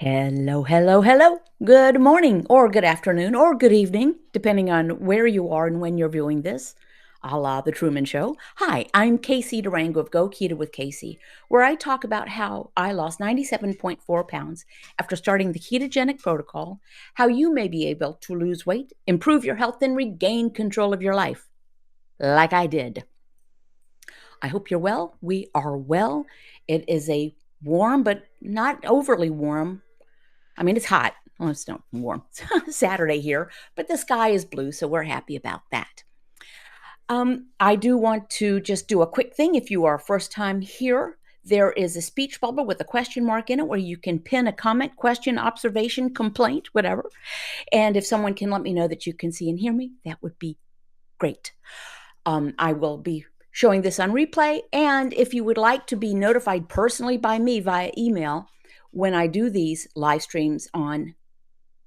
Hello, hello, hello. Good morning, or good afternoon, or good evening, depending on where you are and when you're viewing this, a la The Truman Show. Hi, I'm Casey Durango of Go Keto with Casey, where I talk about how I lost 97.4 pounds after starting the ketogenic protocol, how you may be able to lose weight, improve your health, and regain control of your life, like I did. I hope you're well. We are well. It is a warm, but not overly warm. I mean, it's hot. Well, it's not warm. Saturday here, but the sky is blue, so we're happy about that. I do want to just do a quick thing. If you are first time here, there is a speech bubble with a question mark in it where you can pin a comment, question, observation, complaint, whatever. And if someone can let me know that you can see and hear me, that would be great. I will be showing this on replay. And if you would like to be notified personally by me via email when I do these live streams on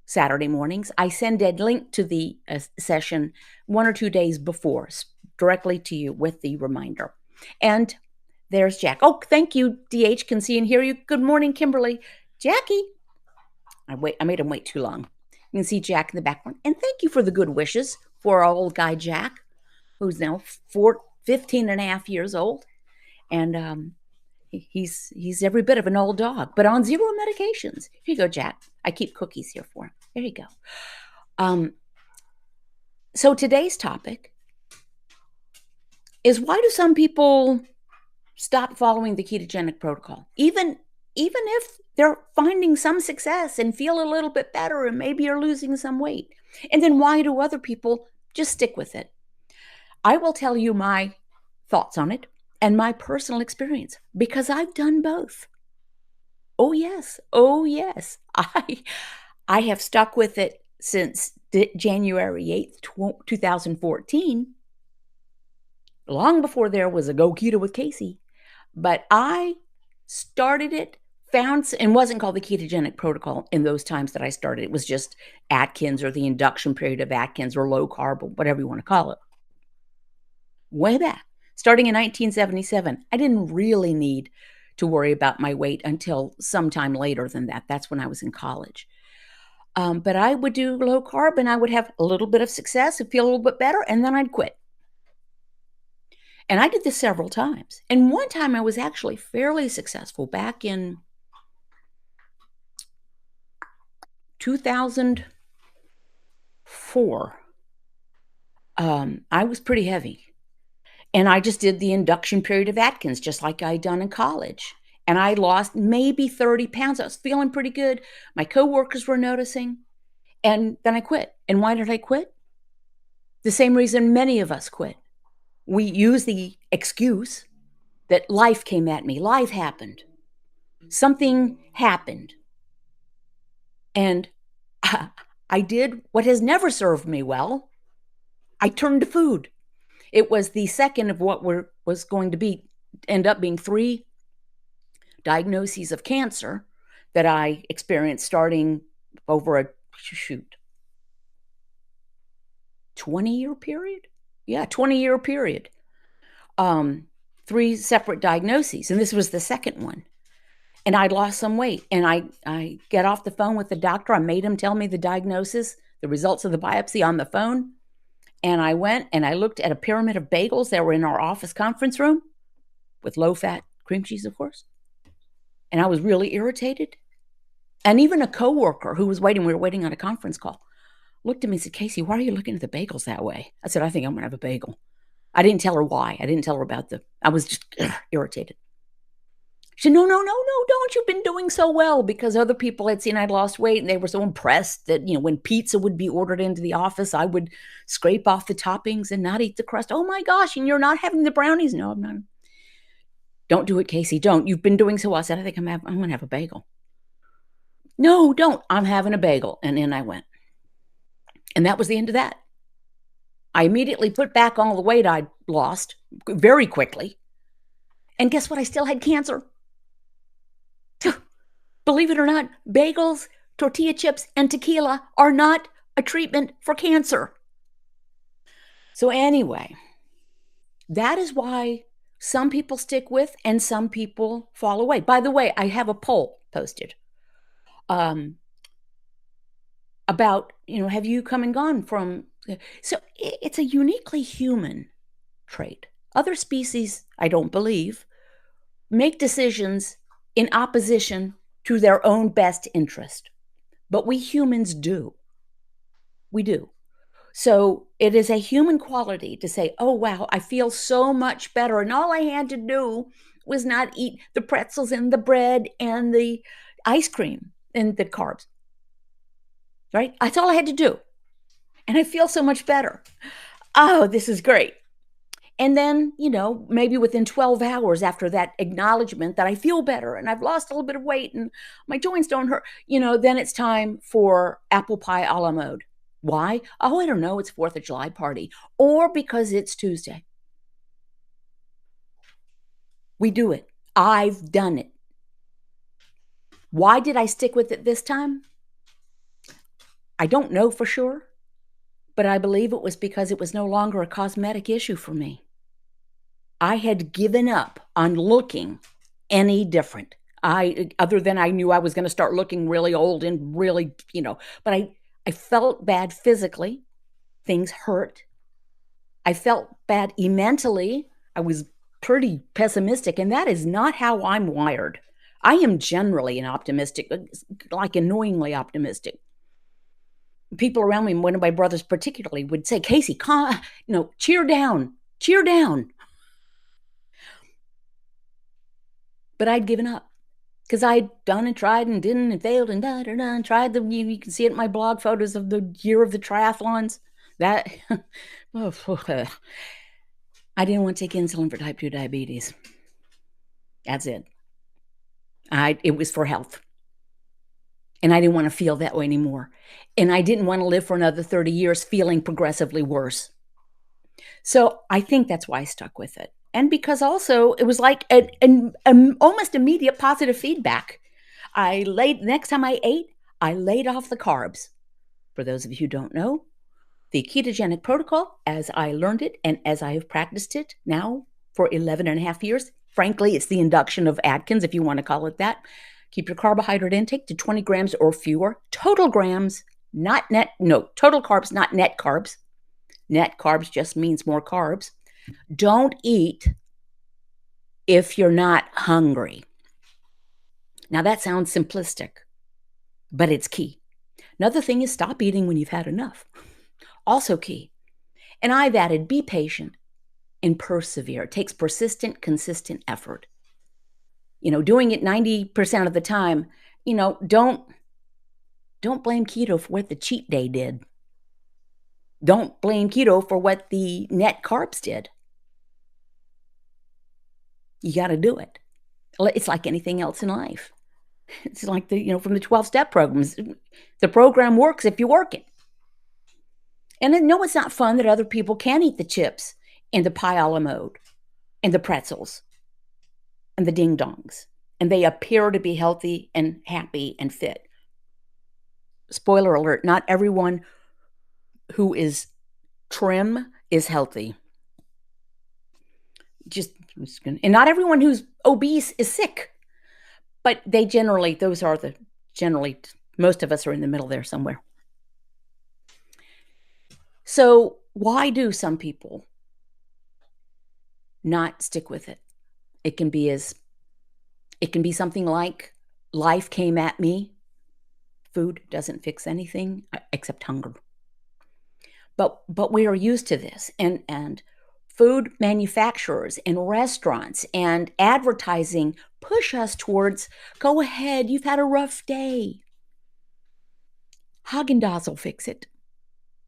Saturday mornings, I send a link to the session 1 or 2 days before, directly to you with the reminder. And there's Jack. Oh, thank you, DH. Can see and hear you. Good morning, Kimberly. Jackie. I made him wait too long. You can see Jack in the background. And thank you for the good wishes for our old guy, Jack, who's now 15 and a half years old. And he's every bit of an old dog, but on 0 medications. Here you go, Jack. I keep cookies here for him. There you go. So today's topic is, why do some people stop following the ketogenic protocol, even if they're finding some success and feel a little bit better and maybe are losing some weight? And then why do other people just stick with it? I will tell you my thoughts on it and my personal experience, because I've done both. Oh yes, oh yes. I have stuck with it since January 8th, 2014, long before there was a Go Keto with Casey. But I started it, and wasn't called the ketogenic protocol in those times that I started. It was just Atkins, or the induction period of Atkins, or low carb, or whatever you want to call it. Way back, starting in 1977. I didn't really need to worry about my weight until sometime later than that. That's when I was in college. But I would do low carb and I would have a little bit of success and feel a little bit better, and then I'd quit. And I did this several times. And one time I was actually fairly successful back in 2004. I was pretty heavy. And I just did the induction period of Atkins, just like I'd done in college. And I lost maybe 30 pounds. I was feeling pretty good. My coworkers were noticing. And then I quit. And why did I quit? The same reason many of us quit. We use the excuse that life came at me. Life happened. Something happened. And I did what has never served me well. I turned to food. It was the second of what was going to end up being 3 diagnoses of cancer that I experienced starting over a 20-year period. Yeah, 20-year period. 3 separate diagnoses, and this was the second one. And I lost some weight, and I get off the phone with the doctor. I made him tell me the diagnosis, the results of the biopsy on the phone. And I went and I looked at a pyramid of bagels that were in our office conference room with low-fat cream cheese, of course. And I was really irritated. And even a coworker who was waiting, we were waiting on a conference call, looked at me and said, "Casey, why are you looking at the bagels that way?" I said, "I think I'm going to have a bagel." I didn't tell her why. I didn't tell her about I was just irritated. She said, "No, no, no, no, don't. You've been doing so well," because other people had seen I'd lost weight and they were so impressed that, when pizza would be ordered into the office, I would scrape off the toppings and not eat the crust. "Oh my gosh, and you're not having the brownies?" "No, I'm not." "Don't do it, Casey. Don't. You've been doing so well." I said, "I think I'm going to have a bagel." "No, don't. I'm having a bagel." And in I went. And that was the end of that. I immediately put back all the weight I'd lost very quickly. And guess what? I still had cancer. Believe it or not, bagels, tortilla chips, and tequila are not a treatment for cancer. So anyway, that is why some people stick with and some people fall away. By the way, I have a poll posted. um, about, have you come and gone from so it's a uniquely human trait. Other species, I don't believe, make decisions in opposition to their own best interest. But we humans do. We do. So it is a human quality to say, oh, wow, I feel so much better. And all I had to do was not eat the pretzels and the bread and the ice cream and the carbs, right? That's all I had to do. And I feel so much better. Oh, this is great. And then, maybe within 12 hours after that acknowledgement that I feel better and I've lost a little bit of weight and my joints don't hurt, then it's time for apple pie a la mode. Why? Oh, I don't know. It's 4th of July party or because it's Tuesday. We do it. I've done it. Why did I stick with it this time? I don't know for sure, but I believe it was because it was no longer a cosmetic issue for me. I had given up on looking any different. Other than I knew I was going to start looking really old and really, but I felt bad physically. Things hurt. I felt bad mentally. I was pretty pessimistic, and that is not how I'm wired. I am generally an optimistic, like annoyingly optimistic. People around me, one of my brothers particularly, would say, Casey, cheer down, cheer down. But I'd given up because I'd done and tried and didn't and failed and and tried you can see it in my blog photos of the year of the triathlons. That I didn't want to take insulin for type 2 diabetes. That's it. It was for health. And I didn't want to feel that way anymore. And I didn't want to live for another 30 years feeling progressively worse. So I think that's why I stuck with it. And because also it was like an almost immediate positive feedback. Next time I ate, I laid off the carbs. For those of you who don't know, the ketogenic protocol, as I learned it and as I have practiced it now for 11 and a half years, frankly, it's the induction of Atkins, if you want to call it that. Keep your carbohydrate intake to 20 grams or fewer. Total grams, total carbs, not net carbs. Net carbs just means more carbs. Don't eat if you're not hungry. Now that sounds simplistic, but it's key. Another thing is stop eating when you've had enough. Also key. And I've added be patient and persevere. It takes persistent, consistent effort. Doing it 90% of the time, don't blame keto for what the cheat day did. Don't blame keto for what the net carbs did. You got to do it. It's like anything else in life. It's like from the 12-step programs. The program works if you work it. And no, it's not fun that other people can eat the chips and the pie a la mode and the pretzels and the ding dongs. And they appear to be healthy and happy and fit. Spoiler alert, not everyone who is trim is healthy. And not everyone who's obese is sick. But most of us are in the middle there somewhere. So why do some people not stick with it? It can be something like life came at me. Food doesn't fix anything except hunger. But we are used to this, and food manufacturers and restaurants and advertising push us towards, go ahead, you've had a rough day. Haagen-Dazs will fix it.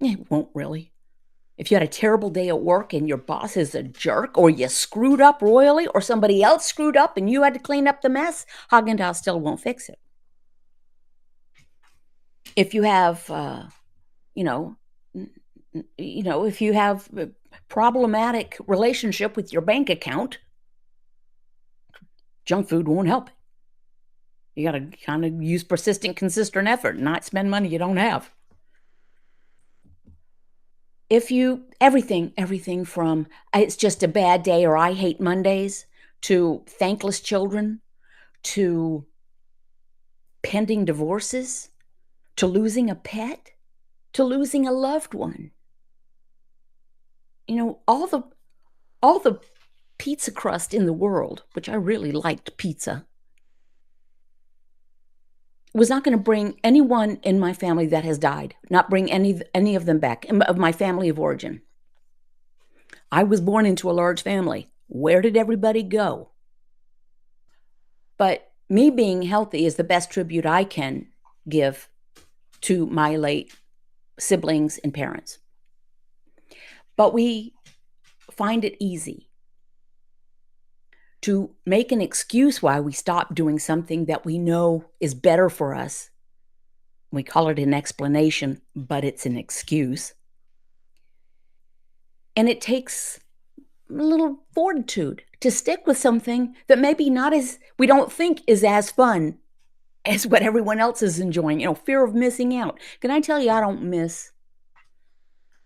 It won't really. If you had a terrible day at work and your boss is a jerk, or you screwed up royally, or somebody else screwed up and you had to clean up the mess, Haagen-Dazs still won't fix it. If you have, if you have a problematic relationship with your bank account, junk food won't help it. You got to kind of use persistent, consistent effort, not spend money you don't have. Everything from it's just a bad day or I hate Mondays to thankless children to pending divorces, to losing a pet, to losing a loved one. You know, all the pizza crust in the world, which I really liked pizza, was not going to bring anyone in my family that has died, not bring any of them back of my family of origin. I was born into a large family. Where did everybody go? But me being healthy is the best tribute I can give to my late siblings and parents. But we find it easy to make an excuse why we stop doing something that we know is better for us. We call it an explanation, but it's an excuse. And it takes a little fortitude to stick with something that maybe not as, we don't think is as fun as what everyone else is enjoying. You know, fear of missing out. Can I tell you, I don't miss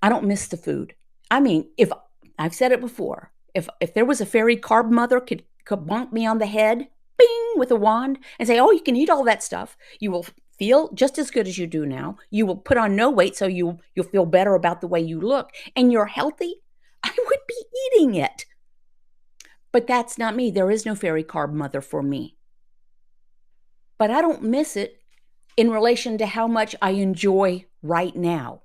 the food. I mean, if I've said it before, if there was a fairy carb mother could bonk me on the head, bing, with a wand and say, oh, you can eat all that stuff. You will feel just as good as you do now. You will put on no weight, so you'll feel better about the way you look, and you're healthy. I would be eating it. But that's not me. There is no fairy carb mother for me. But I don't miss it in relation to how much I enjoy right now.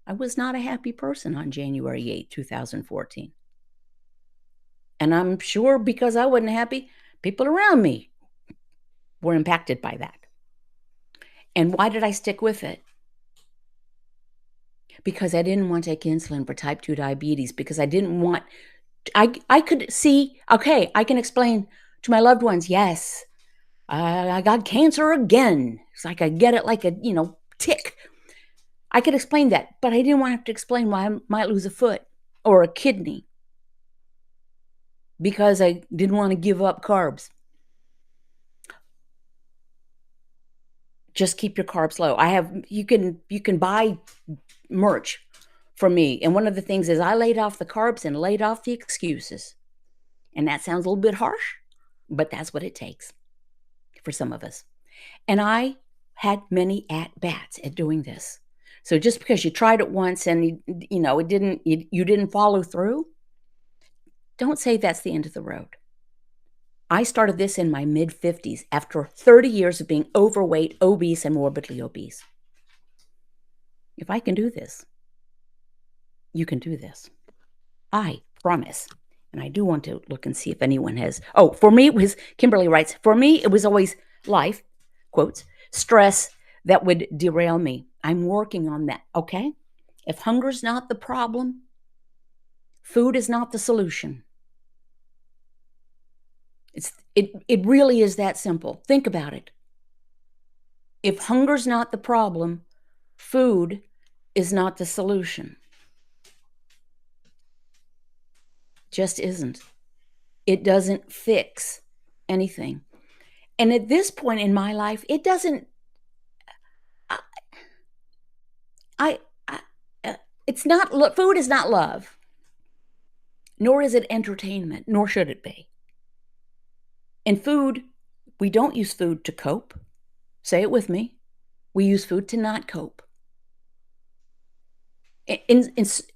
I was not a happy person on January 8, 2014. And I'm sure because I wasn't happy, people around me were impacted by that. And why did I stick with it? Because I didn't want to take insulin for type 2 diabetes, because I didn't want, I could see, okay, I can explain to my loved ones, yes, I got cancer again. It's like I get it like a, tick. I could explain that, but I didn't want to have to explain why I might lose a foot or a kidney, because I didn't want to give up carbs. Just keep your carbs low. You can buy merch from me. And one of the things is I laid off the carbs and laid off the excuses. And that sounds a little bit harsh, but that's what it takes for some of us. And I had many at-bats at doing this. So just because you tried it once and you didn't follow through, don't say that's the end of the road. I started this in my mid-50s after 30 years of being overweight, obese, and morbidly obese. If I can do this, you can do this. I promise. And I do want to look and see if anyone has. Oh, for me, it was, Kimberly writes, for me, it was always life, quotes, stress that would derail me. I'm working on that, okay? If hunger's not the problem, food is not the solution. It really is that simple. Think about it. If hunger's not the problem, food is not the solution. Just isn't. It doesn't fix anything. And at this point in my life, it doesn't, it's not, food is not love, nor is it entertainment, nor should it be. In food, we don't use food to cope. Say it with me. We use food to not cope.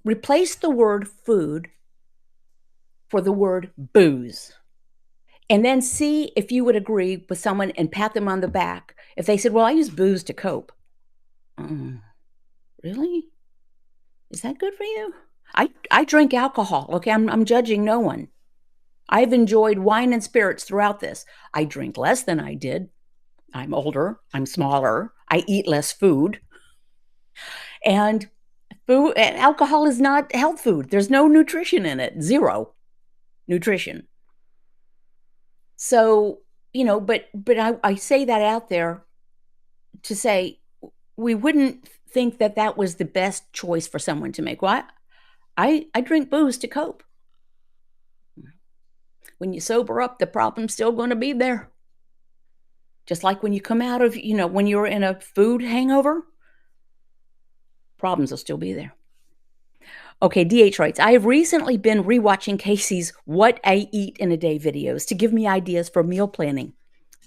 Replace the word food for the word booze. And then see if you would agree with someone and pat them on the back if they said, well, I use booze to cope. Really? Is that good for you? I drink alcohol. Okay, I'm judging no one. I've enjoyed wine and spirits throughout this. I drink less than I did. I'm older. I'm smaller. I eat less food. And alcohol is not health food. There's no nutrition in it. Zero nutrition. So, but I say that out there to say we wouldn't think that was the best choice for someone to make. Well, I drink booze to cope. When you sober up, the problem's still going to be there. Just like when you come out of, when you're in a food hangover, problems will still be there. Okay, DH writes, I have recently been rewatching Casey's What I Eat in a Day videos to give me ideas for meal planning.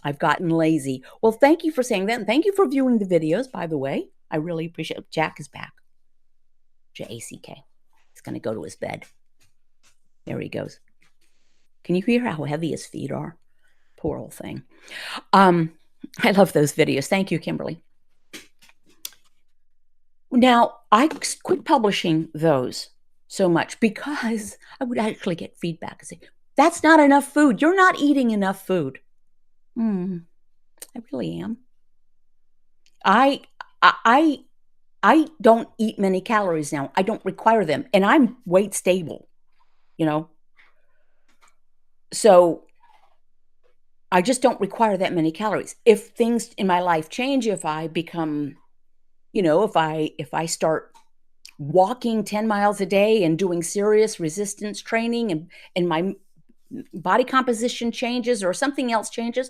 I've gotten lazy. Well, thank you for saying that. And thank you for viewing the videos, by the way. I really appreciate it. Jack is back. Jack. He's going to go to his bed. There he goes. Can you hear how heavy his feet are? Poor old thing. I love those videos. Thank you, Kimberly. Now, I quit publishing those so much because I would actually get feedback and say, that's not enough food. You're not eating enough food. I really am. I don't eat many calories now. I don't require them, and I'm weight stable, So I just don't require that many calories. If things in my life change, if I become, if I start walking 10 miles a day and doing serious resistance training and my body composition changes or something else changes,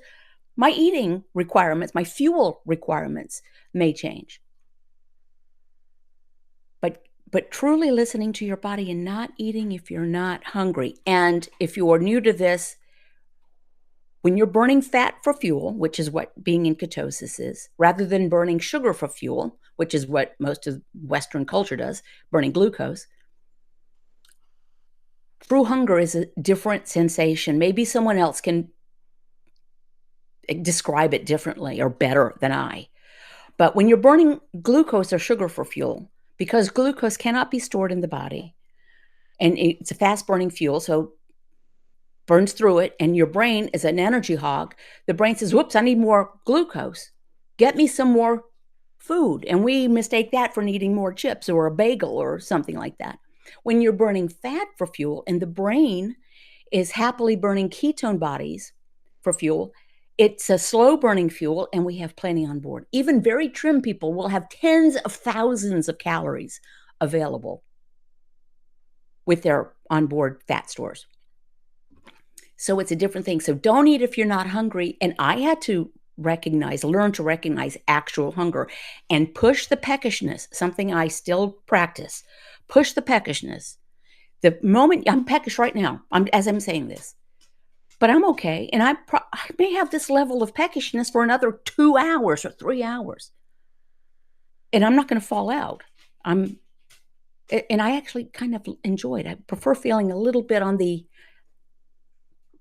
my eating requirements, my fuel requirements may change. But truly listening to your body and not eating if you're not hungry. And if you are new to this, when you're burning fat for fuel, which is what being in ketosis is, rather than burning sugar for fuel, which is what most of Western culture does, burning glucose, true hunger is a different sensation. Maybe someone else can describe it differently or better than I. But when you're burning glucose or sugar for fuel, because glucose cannot be stored in the body, and it's a fast-burning fuel, so burns through it, and your brain is an energy hog. The brain says, whoops, I need more glucose. Get me some more food. And we mistake that for needing more chips or a bagel or something like that. When you're burning fat for fuel and the brain is happily burning ketone bodies for fuel, it's a slow burning fuel, and we have plenty on board. Even very trim people will have tens of thousands of calories available with their onboard fat stores. So it's a different thing. So don't eat if you're not hungry. And I had to learn to recognize actual hunger and push the peckishness, something I still practice. Push the peckishness. The moment I'm peckish right now, as I'm saying this, but I'm okay. And I may have this level of peckishness for another 2 hours or 3 hours. And I'm not going to fall out. And I actually kind of enjoy it. I prefer feeling a little bit on the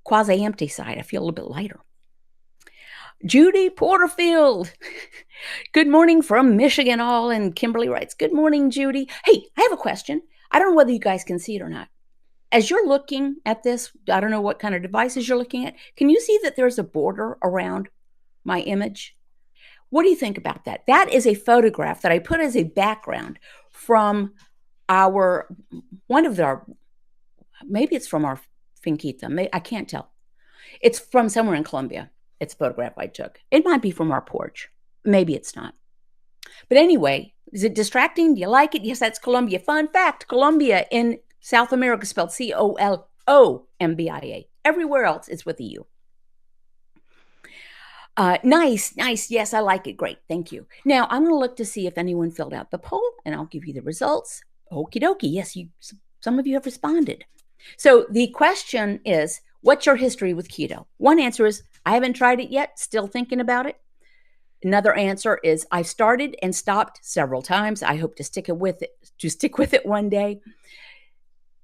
quasi-empty side. I feel a little bit lighter. Judy Porterfield. Good morning from Michigan, all. And Kimberly writes, good morning, Judy. Hey, I have a question. I don't know whether you guys can see it or not. As you're looking at this, I don't know what kind of devices you're looking at. Can you see that there's a border around my image? What do you think about that? That is a photograph that I put as a background from maybe it's from our finquita. I can't tell. It's from somewhere in Colombia. It's a photograph I took. It might be from our porch. Maybe it's not. But anyway, is it distracting? Do you like it? Yes, that's Colombia. Fun fact, Colombia in South America spelled Colombia. Everywhere else it's with a U. Nice. Yes, I like it. Great. Thank you. Now, I'm going to look to see if anyone filled out the poll, and I'll give you the results. Okie dokie. Yes, some of you have responded. So the question is, what's your history with keto? One answer is, I haven't tried it yet, still thinking about it. Another answer is, I've started and stopped several times. I hope to stick with it one day.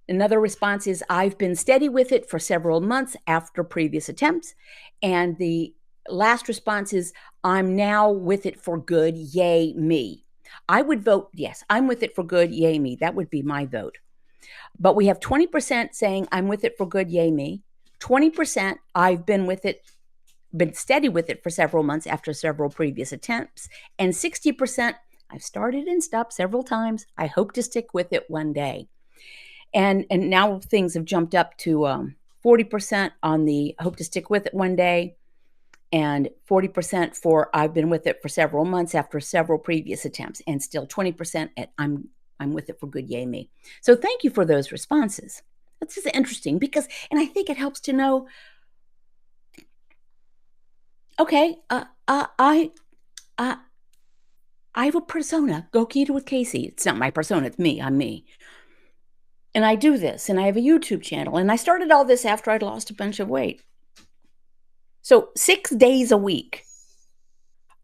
Another response is, I've been steady with it for several months after previous attempts. And the last response is, I'm now with it for good. Yay, me. I would vote yes. I'm with it for good. Yay, me. That would be my vote. But we have 20% saying I'm with it for good. Yay, me. 20% I've been steady with it for several months after several previous attempts. And 60% I've started and stopped several times. I hope to stick with it one day. And now things have jumped up to 40% on the hope to stick with it one day, and 40% for I've been with it for several months after several previous attempts, and still 20% at I'm with it for good, yay me. So thank you for those responses. That's just interesting because, and I think it helps to know, okay, I have a persona. Go Keto with Casey. It's not my persona. It's me. I'm me. And I do this, and I have a YouTube channel. And I started all this after I'd lost a bunch of weight. So 6 days a week,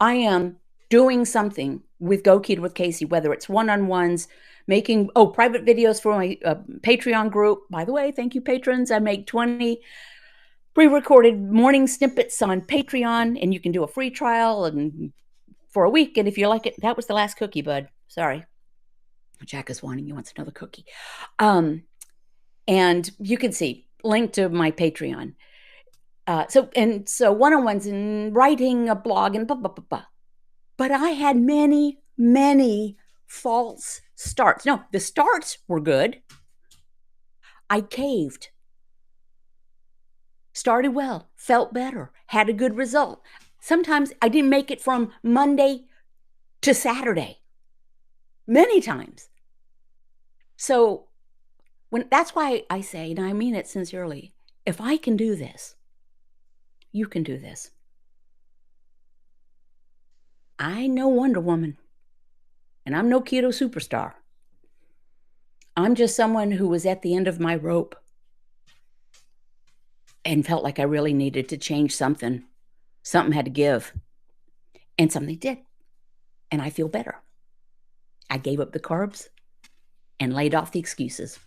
I am doing something with Go Keto with Casey, whether it's one-on-ones, making private videos for my Patreon group. By the way, thank you, patrons. I make 20 pre-recorded morning snippets on Patreon, and you can do a free trial and for a week. And if you like it, that was the last cookie, bud. Sorry. Jack is wanting, he wants another cookie. And you can see link to my Patreon. So one-on-ones and writing a blog and blah, blah, blah, blah. But I had many, many false starts. No, the starts were good. I caved. Started well, felt better, had a good result. Sometimes I didn't make it from Monday to Saturday. Many times. So that's why I say, and I mean it sincerely, if I can do this, you can do this. I know Wonder Woman, and I'm no keto superstar. I'm just someone who was at the end of my rope and felt like I really needed to change something. Something had to give, and something did, and I feel better. I gave up the carbs and laid off the excuses.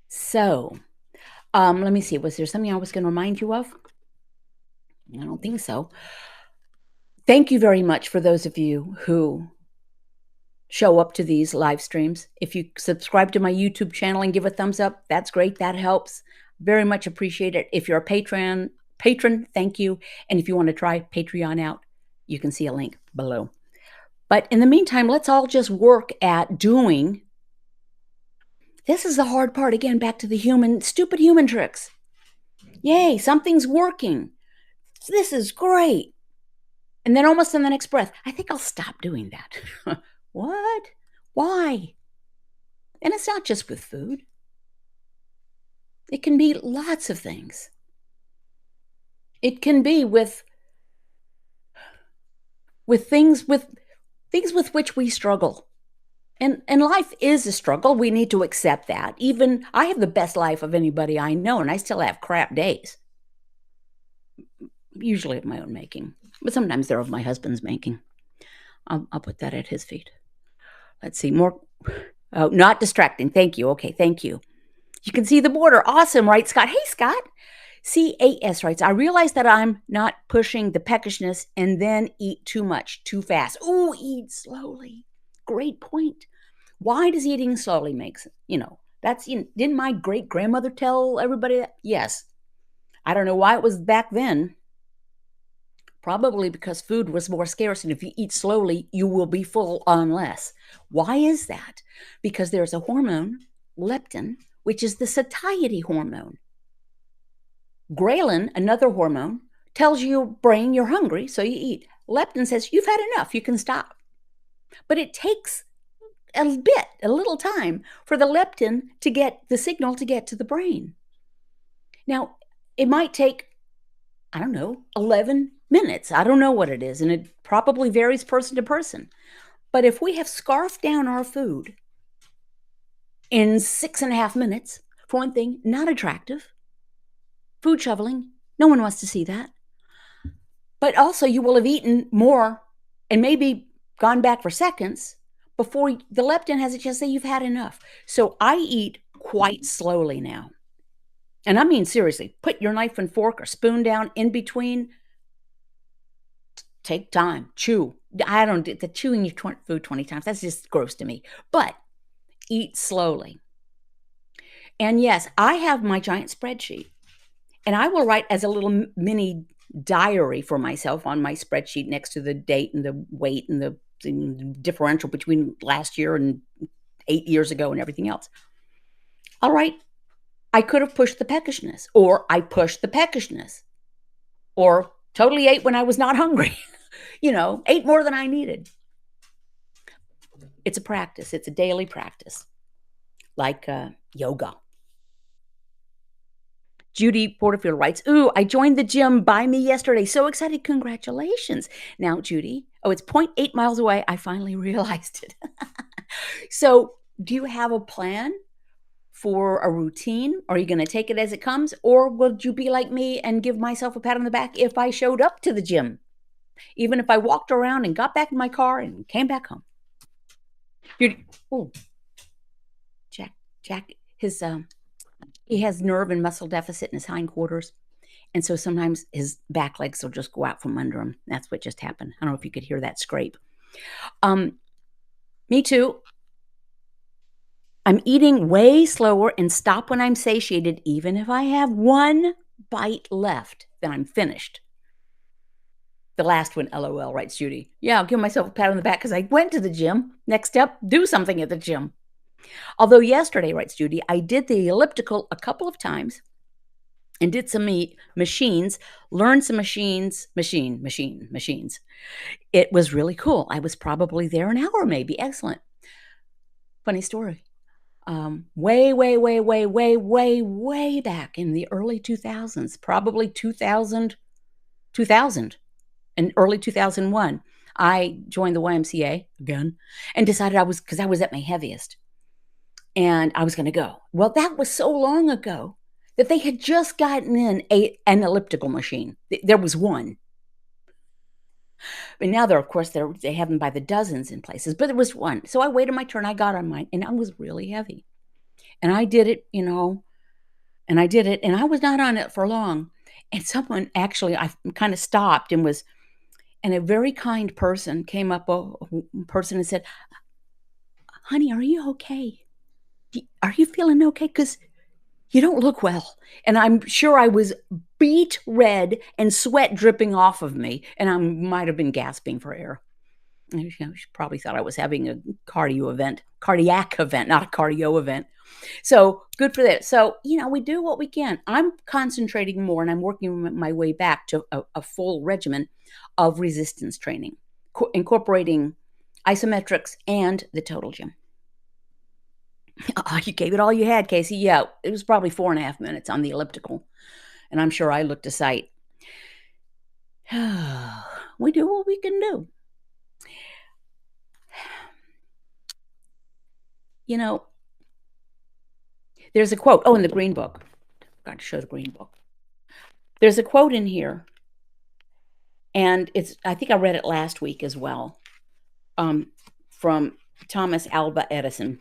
So, let me see. Was there something I was going to remind you of? I don't think so. Thank you very much for those of you who show up to these live streams. If you subscribe to my YouTube channel and give a thumbs up, that's great. That helps. Very much appreciate it. If you're a patron, thank you. And if you want to try Patreon out, you can see a link below. But in the meantime, let's all just work at doing. This is the hard part. Again, back to the stupid human tricks. Yay, something's working. This is great. And then almost in the next breath, I think I'll stop doing that. What? Why? And it's not just with food. It can be lots of things. It can be with things with which we struggle. And life is a struggle. We need to accept that. Even I have the best life of anybody I know, and I still have crap days. Usually of my own making, but sometimes they're of my husband's making. I'll put that at his feet. Let's see, more. Oh, not distracting. Thank you. Okay, thank you. You can see the border. Awesome, right, Scott? Hey, Scott. CAS writes, I realize that I'm not pushing the peckishness and then eat too much, too fast. Ooh, eat slowly. Great point. Why does eating slowly make sense? Didn't my great-grandmother tell everybody that? Yes. I don't know why it was back then. Probably because food was more scarce, and if you eat slowly, you will be full on less. Why is that? Because there's a hormone, leptin, which is the satiety hormone. Ghrelin, another hormone, tells your brain you're hungry, so you eat. Leptin says you've had enough, you can stop. But it takes a little time for the leptin to get the signal to get to the brain. Now, it might take, 11 minutes. I don't know what it is, and it probably varies person to person. But if we have scarfed down our food in 6.5 minutes, for one thing, not attractive. Food shoveling, no one wants to see that. But also you will have eaten more and maybe gone back for seconds before the leptin has a chance to say you've had enough. So I eat quite slowly now. And I mean, seriously, put your knife and fork or spoon down in between. Take time, chew. I don't do the chewing your food 20 times. That's just gross to me. But eat slowly. And yes, I have my giant spreadsheet. And I will write as a little mini diary for myself on my spreadsheet next to the date and the weight and the differential between last year and 8 years ago and everything else. I'll write, I could have pushed the peckishness, or I pushed the peckishness, or totally ate when I was not hungry, ate more than I needed. It's a practice. It's a daily practice, like yoga. Judy Porterfield writes, ooh, I joined the gym by me yesterday. So excited. Congratulations. Now, Judy, it's 0.8 miles away. I finally realized it. So do you have a plan for a routine? Are you going to take it as it comes? Or would you be like me and give myself a pat on the back if I showed up to the gym? Even if I walked around and got back in my car and came back home. Oh, Jack, he has nerve and muscle deficit in his hindquarters. And so sometimes his back legs will just go out from under him. That's what just happened. I don't know if you could hear that scrape. Me too. I'm eating way slower and stop when I'm satiated, even if I have one bite left, then I'm finished. The last one, LOL, writes Judy. Yeah, I'll give myself a pat on the back because I went to the gym. Next step, do something at the gym. Although yesterday, writes Judy, I did the elliptical a couple of times and did some machines, learned some machines. It was really cool. I was probably there an hour, maybe. Excellent. Funny story. Way back in the early 2000s, probably 2000 and early 2001, I joined the YMCA again and decided because I was at my heaviest and I was going to go. Well, that was so long ago that they had just gotten in an elliptical machine. There was one. But now they have them by the dozens in places, but there was one. So I waited my turn. I got on mine and I was really heavy. And I did it, and I was not on it for long. And someone actually, I kind of stopped and a very kind person came up, a person, and said, honey, are you okay? Are you feeling okay? Because you don't look well. And I'm sure I was beet red and sweat dripping off of me. And I might have been gasping for air. She probably thought I was having a cardiac event, not a cardio event. So good for that. So, we do what we can. I'm concentrating more and I'm working my way back to a full regimen of resistance training, incorporating isometrics and the total gym. You gave it all you had, Casey. Yeah, it was probably 4.5 minutes on the elliptical. And I'm sure I looked a sight. We do what we can do. There's a quote. Oh, in the green book. Got to show the green book. There's a quote in here, and I think I read it last week as well, from Thomas Alva Edison.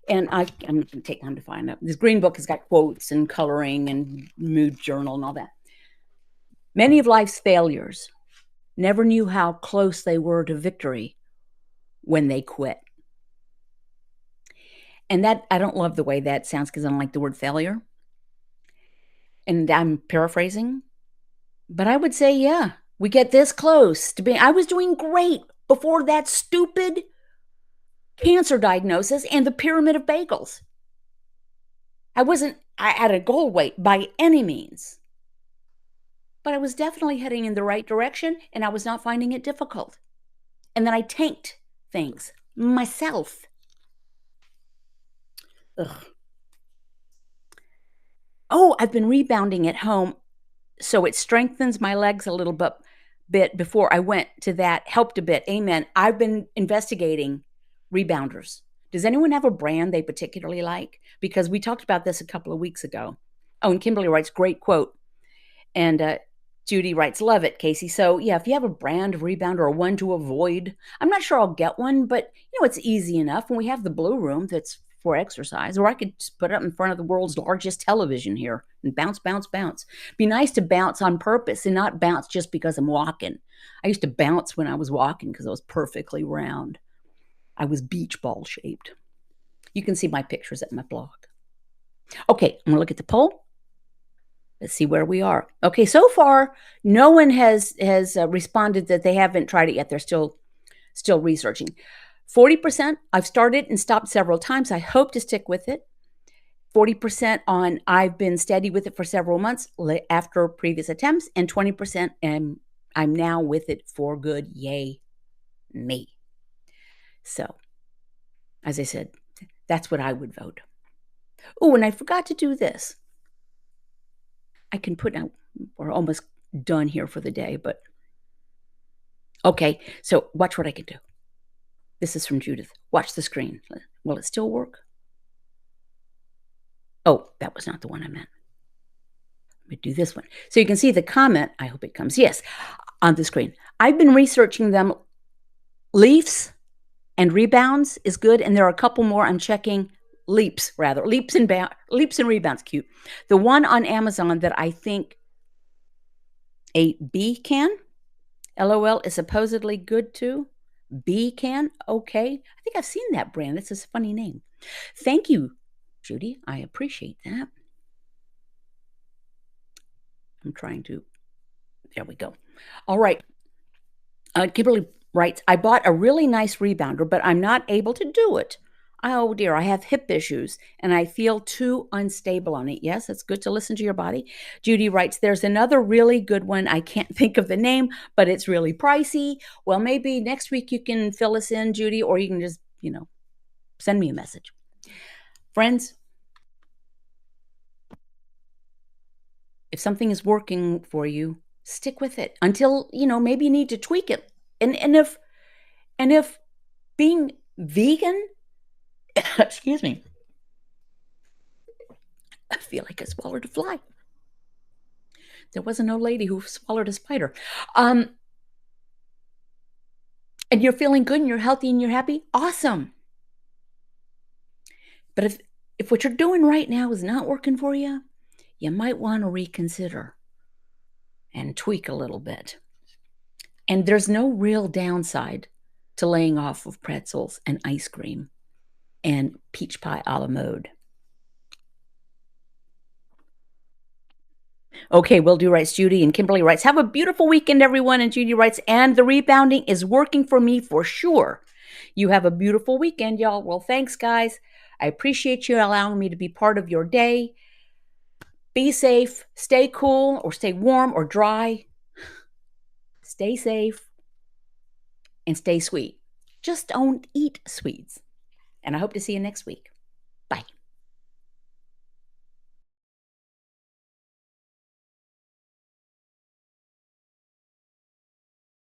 And I'm going to take time to find it. This green book has got quotes and coloring and mood journal and all that. Many of life's failures never knew how close they were to victory when they quit. And that, I don't love the way that sounds because I don't like the word failure. And I'm paraphrasing, but I would say, yeah, we get this close to being, I was doing great before that stupid cancer diagnosis and the pyramid of bagels. I wasn't at a goal weight by any means, but I was definitely heading in the right direction and I was not finding it difficult. And then I tanked things myself. Ugh. Oh, I've been rebounding at home, so it strengthens my legs a little bit before I went to that. Helped a bit. Amen. I've been investigating rebounders. Does anyone have a brand they particularly like? Because we talked about this a couple of weeks ago. Oh, and Kimberly writes, great quote. And Judy writes, love it, Casey. So yeah, if you have a brand of rebounder or one to avoid, I'm not sure I'll get one, but it's easy enough. When we have the blue room that's for exercise, or I could just put it up in front of the world's largest television here and bounce. Be nice to bounce on purpose and not bounce just because I'm walking. I used to bounce when I was walking because I was perfectly round. I was beach ball shaped. You can see my pictures at my blog. Okay, I'm gonna look at the poll. Let's see where we are. Okay, so far, no one has responded that they haven't tried it yet. They're still researching. 40%, I've started and stopped several times. I hope to stick with it. 40% on I've been steady with it for several months after previous attempts, and 20% I'm now with it for good. Yay, me. So, as I said, that's what I would vote. Oh, and I forgot to do this. I can put out, we're almost done here for the day, but okay, so watch what I can do. This is from Judith. Watch the screen. Will it still work? Oh, that was not the one I meant. Let me do this one. So you can see the comment. I hope it comes. Yes, on the screen. I've been researching them. Leafs and rebounds is good, and there are a couple more I'm checking. Leaps, rather. Leaps and rebounds, cute. The one on Amazon that I think a B can, LOL, is supposedly good too. B can, okay. I think I've seen that brand. That's a funny name. Thank you, Judy. I appreciate that. I'm trying to, there we go. All right. Kimberly writes, I bought a really nice rebounder, but I'm not able to do it. Oh dear, I have hip issues and I feel too unstable on it. Yes, it's good to listen to your body. Judy writes, there's another really good one. I can't think of the name, but it's really pricey. Well, maybe next week you can fill us in, Judy, or you can just, send me a message. Friends, if something is working for you, stick with it until, maybe you need to tweak it. And if being vegan, excuse me, I feel like I swallowed a fly. There was an old lady who swallowed a spider. And you're feeling good and you're healthy and you're happy, awesome. But if what you're doing right now is not working for you, you might want to reconsider and tweak a little bit. And there's no real downside to laying off of pretzels and ice cream and peach pie a la mode. Okay, will do, writes Judy. And Kimberly writes, have a beautiful weekend, everyone. And Judy writes, and the rebounding is working for me for sure. You have a beautiful weekend, y'all. Well, thanks, guys. I appreciate you allowing me to be part of your day. Be safe, stay cool, or stay warm or dry. Stay safe and stay sweet. Just don't eat sweets. And I hope to see you next week.